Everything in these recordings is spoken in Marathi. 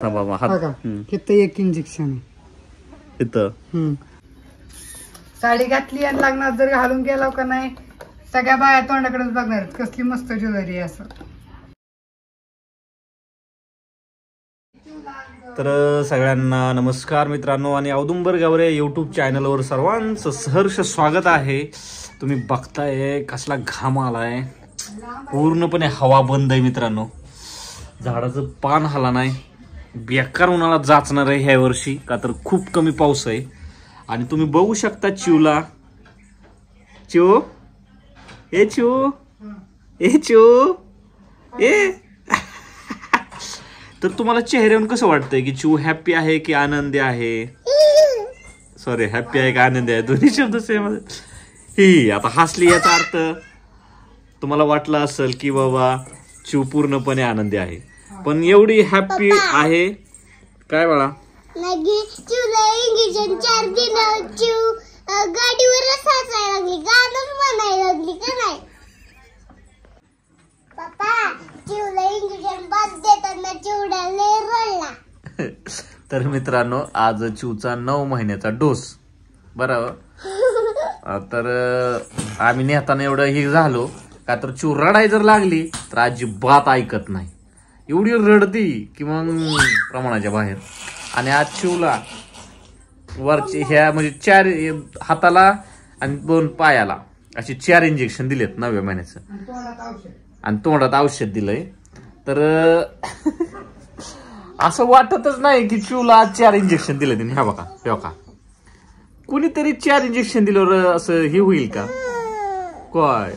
बाबा इथं एक इंजेक्शन आहे इथं साडी घातली आणि लग्नात जर घालून गेला का नाही सगळ्या बाया तोंडाकडेच बघणार कसली मस्त ज्वेलरी आहे असं. तर सगळ्यांना नमस्कार मित्रांनो आणि औदुंबर गावरे यूट्यूब चॅनलवर सर्वांचं सहर्ष स्वागत आहे. तुम्ही बघताय कसला घाम आलाय, पूर्णपणे हवा बंद आहे मित्रांनो, झाडाचं पान हाला नाही, बेकार उन्हाळा जाचणार आहे ह्या वर्षी का तर खूप कमी पाऊस आहे. आणि तुम्ही बघू शकता चिवला चिव ए चिव ए चिव ए तर तुम्हाला चेहऱ्यावरून कसं वाटतंय की चिव हॅप्पी आहे की आनंदी आहे? सॉरी, हॅप्पी आहे का आनंदी आहे, दोन्ही शब्द सेम. ही आता हसली याचा अर्थ तुम्हाला वाटलं असेल की बाबा चिव पूर्णपणे आनंदी आहे, पण एवढी हॅप्पी आहे काय बाळा? तर मित्रांनो आज चिवचा 9 महिन्याचा डोस बरोबर. तर आम्ही नेताना एवढं हे झालो का तर चिव रडाय जर लागली तर अजिबात ऐकत नाही, एवढी रडती की मग प्रमाणाच्या बाहेर. आणि आज चिवला वरचे ह्या म्हणजे 4 हाताला आणि 2 पायाला अशी 4 इंजेक्शन दिलेत 9व्या महिन्याचं आणि तोंडात औषध दिलंय. तर असं वाटतच नाही की चिवला आज 4 इंजेक्शन दिले त्यांनी. ह्या बघा हे बघा, कुणीतरी 4 इंजेक्शन दिल्यावर असं हे होईल का काय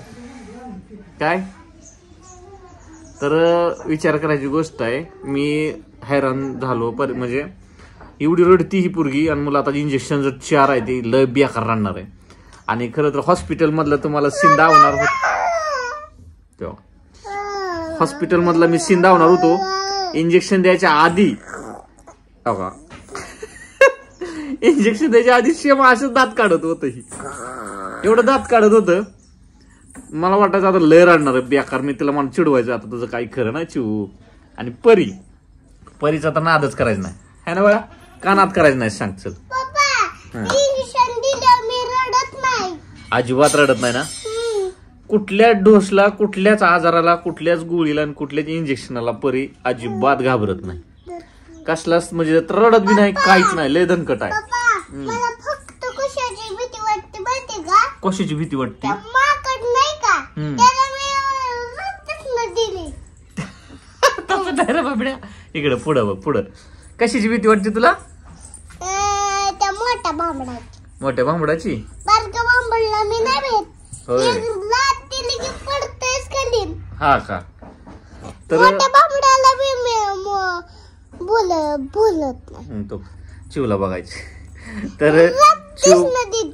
काय? तर विचार करायची गोष्ट आहे. मी हैराण झालो, पर म्हणजे एवढी रडती ही पोरगी आणि मला आता इंजेक्शन जर 4 आहे ती लय बेकार राहणार आहे. आणि खरं तर हॉस्पिटल मधलं तुम्हाला सीन दावणार होतो, हॉस्पिटल मधला मी सीन दावणार होतो इंजेक्शन द्यायच्या आधी. इंजेक्शन द्यायच्या आधी शेम असं दात काढत होत, ही एवढं दात काढत होतं. मला वाटायचं आता लय रडणार आहे बेकार. मी तिला मला चिडवायचं आता तुझं काही खरं नाही चिव. आणि परीचा तर नादच करायचं नाही है ना बाळा, कानात करायचं नाही सांग. चल अजिबात रडत नाही ना. कुठल्याच डोसला, कुठल्याच आजाराला, कुठल्याच गोळीला आणि कुठल्याच इंजेक्शनाला परी अजिबात घाबरत नाही. कसलाच म्हणजे रडत बी नाही, काहीच नाही, लय दणकट आहे. कशाची भीती वाटते? इकडे पुढं बघ, पुढं कशाची भीती वाटते तुला? मोठ्या बांबडाची. हा का? तर तो चिवला बघायची. तर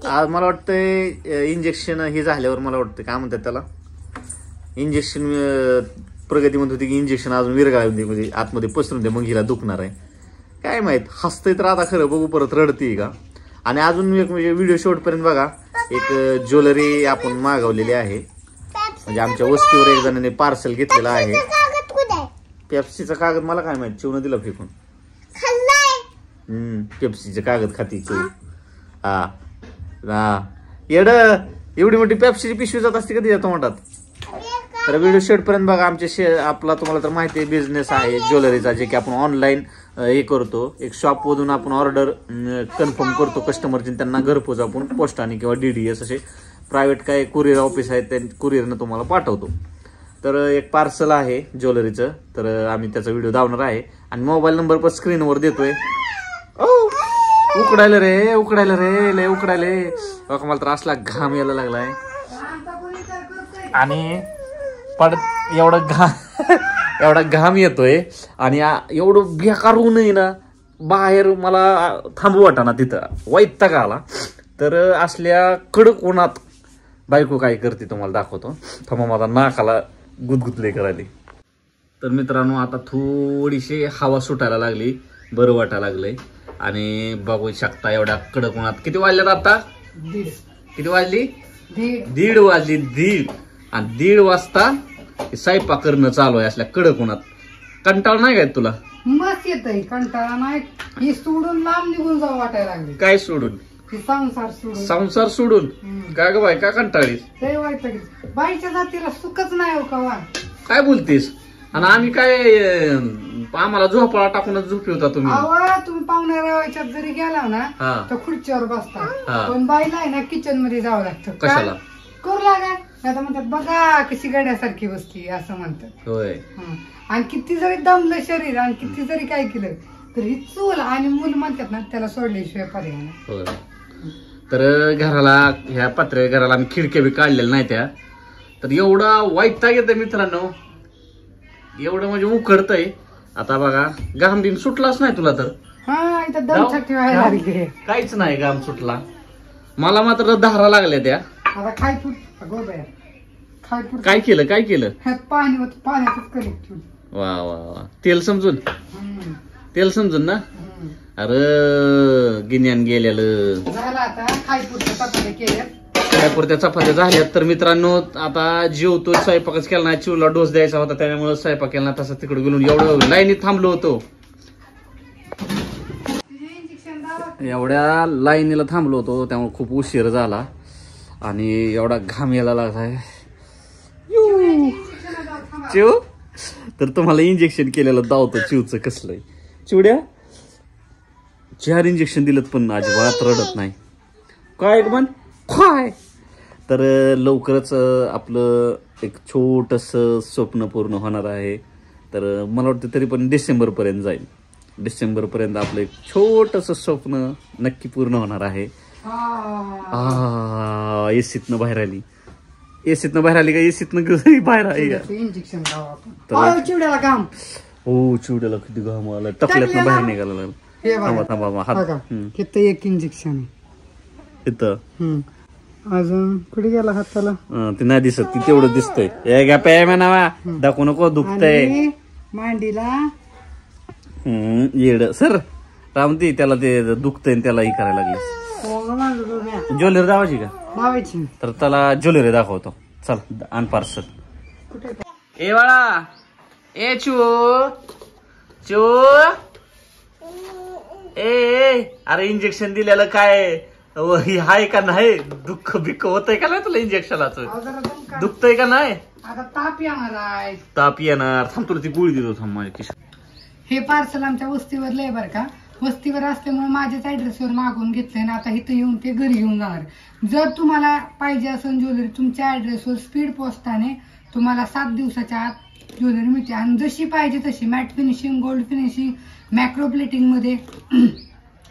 आज मला वाटतंय इंजेक्शन हे झाल्यावर मला वाटतं काय म्हणतात त्याला, इंजेक्शन प्रगती म्हणत होती की इंजेक्शन अजून विरघळावून दे, म्हणजे आतमध्ये पसरून दे, मग हिला दुखणार आहे काय माहित. हसतंय तर आता खरं बघू परत रडती का. आणि अजून एक म्हणजे व्हिडिओ शेवटपर्यंत बघा. एक ज्वेलरी आपण मागवलेली आहे, म्हणजे आमच्या वस्तीवर एक जणांनी पार्सल घेतलेलं आहे. पेप्सीचा कागद मला काय माहित, चिवनं दिला फेकून. पेप्सीचे कागद खाती चिव. हा येड, एवढी मोठी पेप्सीची पिशवी जात असते कधी जातो म्हणतात. तर व्हिडिओ शेवटपर्यंत बघा. आपला तुम्हाला तर माहिती आहे बिझनेस आहे ज्वेलरीचा, जे की आपण ऑनलाईन हे करतो. एक शॉपमधून आपण ऑर्डर कन्फर्म करतो कस्टमरची, त्यांना घरपोच आपण पोस्टाने किंवा DDS असे प्रायव्हेट काय कुरिअर ऑफिस आहेत त्या कुरिअरनं तुम्हाला पाठवतो. तर एक पार्सल आहे ज्वेलरीचं, तर आम्ही त्याचा व्हिडिओ दावणार आहे. आणि मोबाईल नंबर पण स्क्रीनवर देतोय. उकडायला रे, उकडायला रे, लय उकडायले. मला तर असला घाम यायला लागलाय आणि एवढा घाम येतोय आणि एवढं बेकार ऊन आहे ना बाहेर, मला थांबू वाटाना, तिथं वैताग आला. तर असल्या कडक उन्हात बायको काय करते तुम्हाला दाखवतो. थांबा, माझा नाकाला गुदगुदले करायला. तर मित्रांनो आता थोडीशी हवा सुटायला लागली, बरं वाटायला लागलंय. आणि बघू शकता एवढ्या कडक उन्हात. किती वाजल्यात आता? किती वाजली? 1:30 वाजली. 1:30 आणि 1:30 वाजता स्वयंपाक करणं चालू आहे असल्या कडक उन्हात. कंटाळ नाही काय तुला? मस्त येतंय, कंटाळा नाही. ही सोडून लांब निघून जावं वाटायला लागले. काय सोडून? हे संसार सोडून. संसार सोडून? का ग बाई, का कंटाळीस? ते वाईट बाईच्या जातीला सुखच नाही हो कवा. काय बोलतेस? आणि आम्ही काय आम्हाला झोपाळा टाकूनच झोपी होता तुम्ही. तुम्ही पाहुण्या रावायच्यात जरी गेला ना तर खुर्चीवर बसता, पण बाईला आहे ना किचन मध्ये जावं लागतं. कशाला? करू लागा. आता म्हणतात बघा कशी गड्यासारखी बसली असं म्हणतात. होय. आणि किती जरी दमलं शरीर आणि किती जरी काय केलं तर ही चूल आणि मूल म्हणतात ना त्याला सोडल्याशिवाय पर्याय नाही. होय. तर घराला, ह्या पत्र्या घराला आम्ही खिडक्या बी काढलेल्या नाही त्या, तर एवढा वैताग येतोय मित्रांनो, एवढं म्हणजे उकडतंय. आता बघा घाम बिम सुटलाच नाही तुला तर. इथं दमछाक व्हायला लागली. काहीच नाही घाम सुटला, मला मात्र धारा लागल्या त्या. आता खायपूर गोब्या खायपूर काय केलं काय केलं? पाण्यातच करीत. वा वा वा, तेल समजून, तेल समजून ना. अरे गिन्यान गेलेलं. झालं आता खायपूरच्या चपात्या केल्या, खायपुरत्या चपात्या झाल्यात. तर मित्रांनो आता जेवतो, स्वयंपाकच केला नाही, चिवला डोस द्यायचा होता त्यामुळे स्वयंपाक केला नाही. तसा तिकडे गेलो, एवढं लाईनीत थांबलो होतो, एवढ्या लाईनीला थांबलो होतो त्यामुळे खूप उशीर झाला आणि एवढा घाम यायला लागलाय. चिव तर तुम्हाला इंजेक्शन केलेलं दावतो चिवचं कसलंय. चिवड्या 4 इंजेक्शन दिलं पण अजिबात रडत नाही. काय म्हण काय. तर लवकरच आपलं एक छोटस स्वप्न पूर्ण होणार आहे. तर मला वाटतं तरी पण डिसेंबरपर्यंत जाईल. डिसेंबरपर्यंत आपलं एक छोटस स्वप्न नक्की पूर्ण होणार आहे. एसीतनं बाहेर आली, एसीतनं बाहेर आली का एसीतनं बाहेर आली. इंजेक्शन चिवड्याला काम. हो चिवड्याला किती घाम आला, टकल्यातनं बाहेर निघायला लागलं. थांबा थांबा हात. इथं एक इंजेक्शन इथं अजून कुठे गेला हाताला? ते नाही दिसत, ती तेवढं दिसतंय. नावा दाखवू नको, दुखतंय मांडीला. येड सर रामती, त्याला ते दुखतंय त्याला ही करायला लागली. ज्वेलरी दावायची का? लावायची. तर त्याला ज्वेलरी दाखवतो. चल आण पार्सल. ए बाळा, ए चू चू, ए अरे इंजेक्शन दिलेलं काय हाय का नाही? दुःख बिक्क होतंय का नाही तुला इंजेक्शनाचं? दुखतंय का नाही? आता ताप येणार आहे. ताप येणार. थांब तुला ती गोळी देतो, थांब माझ्या खिशात. हे पार्सल आमच्या वस्तीवर लय बर का. वस्तीवर असल्यामुळे माझ्याच ऍड्रेसवर मागून घेतलंय ना, आता इथं येऊन ते घरी घेऊन जाणार. जर तुम्हाला पाहिजे असेल ज्वेलरी तुमच्या ऍड्रेसवर स्पीड पोस्टाने तुम्हाला 7 दिवसाच्या आत ज्वेलरी मिळते. आणि जशी पाहिजे तशी matte finishing, gold finishing, macro plating मध्ये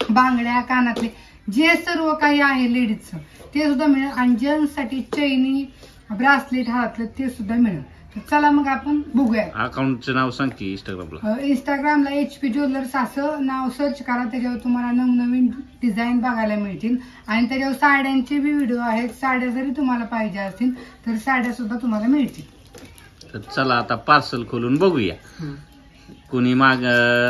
बांगड्या, कानातले जे सर्व काही आहे लेडीजचं ते सुद्धा मिळेल. आणि जेंट्ससाठी चैनी, ब्रासलेट, हातलं ते सुद्धा मिळेल. चला मग आपण बघूया. अकाउंटचं नाव सांग की. इंस्टाग्रामला HP ज्वेलर्स असं नाव सर्च करा, त्याच्यावर तुम्हाला नवनवीन डिझाईन बघायला मिळतील. आणि त्याच्यावर साड्यांचे बी व्हिडिओ आहेत. साड्या जरी तुम्हाला पाहिजे असतील तर साड्या सुद्धा तुम्हाला मिळतील. तर चला आता पार्सल खोलून बघूया. कोणी माग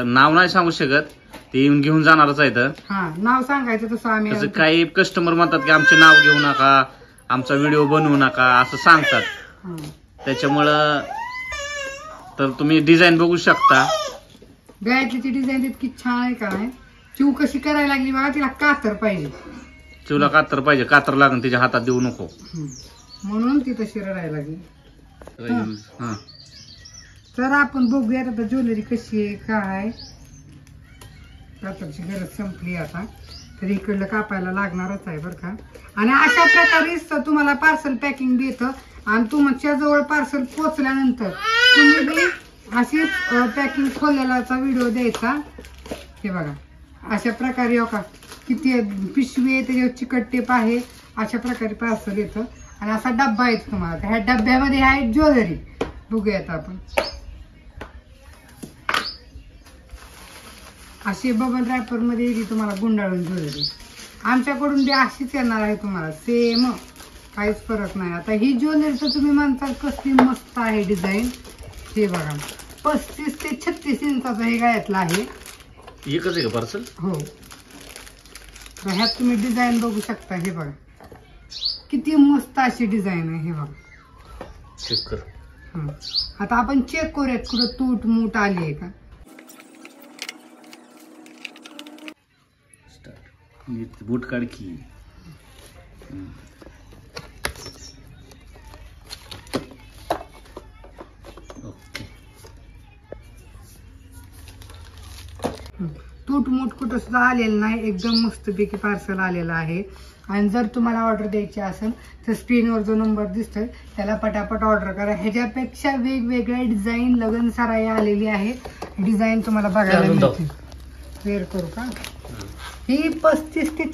नाव नाही सांगू शकत, ते येऊन घेऊन जाणारच आहे. तर नाव सांगायचं तसं आम्ही. काही कस्टमर म्हणतात की आमचे नाव घेऊ नका, आमचा व्हिडिओ बनवू नका असं सांगतात. त्याच्यामुळं तर तुम्ही डिझाईन बघू शकता. गळ्यातली डिझाईन इतकी छान आहे का नाही. चिव कशी करायला लागली बघा. तिला कातर पाहिजे. चिवला कातर पाहिजे. कातर लागून तिच्या हातात देऊ नको म्हणून ती तशी रडायला लागली. तर आपण बघूयात आता ज्वेलरी कशी आहे काय. कातरची गरज संपली आता, तर इकडलं कापायला लागणारच आहे बरं का. आणि अशा प्रकारेच तुम्हाला पार्सल पॅकिंग देतं. आणि तुमच्या जवळ पार्सल पोचल्यानंतर तुम्ही बी अशीच पॅकिंग खोललेलाचा व्हिडिओ द्यायचा. हे बघा अशा प्रकारे. हो का किती पिशवी आहे, त्याच्यावर चिकट टेप आहे. अशा प्रकारे पार्सल येतं. आणि असा डब्बा येतो तुम्हाला. ह्या डब्यामध्ये आहे ज्वेलरी. बघूयात आपण. अशी बबल रॅपर मध्ये येते तुम्हाला गुंडाळून ज्वेलरी. आमच्याकडून बी अशीच येणार आहे तुम्हाला सेम, काहीच फरक नाही. आता ही ज्वेलरी तर तुम्ही म्हणता कसली मस्त आहे डिझाईन. हे बघा 35 ते 36 इंचाचं हे गळ्यातलं आहे. एकच आहे का पार्सल? हो. तर ह्यात तुम्ही डिझाईन बघू शकता. हे बघा किती मस्त अशी डिझाईन आहे. हे बघा चेक कर. आता आपण चेक करूयात कुठं तूट मूट आली आहे का. बूट काढ की. ओके. तूटमूट कुठं सुद्धा आलेलं नाही, एकदम मस्तपैकी पार्सल आलेलं आहे. आणि जर तुम्हाला ऑर्डर द्यायची असेल तर स्क्रीनवर जो नंबर दिसतोय त्याला पटापट ऑर्डर करा. ह्याच्यापेक्षा वेगवेगळ्या डिझाईन लगन सराई आलेली आहे. डिझाईन तुम्हाला बघायला मिळतील. वेअर करू का? ही 35 ते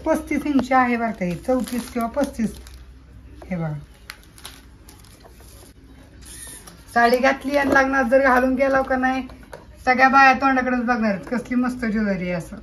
35 इंच आहे बरं का. ही 34 किंवा 35. हे बघा, साडी घातली आणि लग्नात जर घालून गेलो का नाही सगळ्या बाया तोंडाकडेच बघणार कसली मस्त ज्वेलरी आहे असं.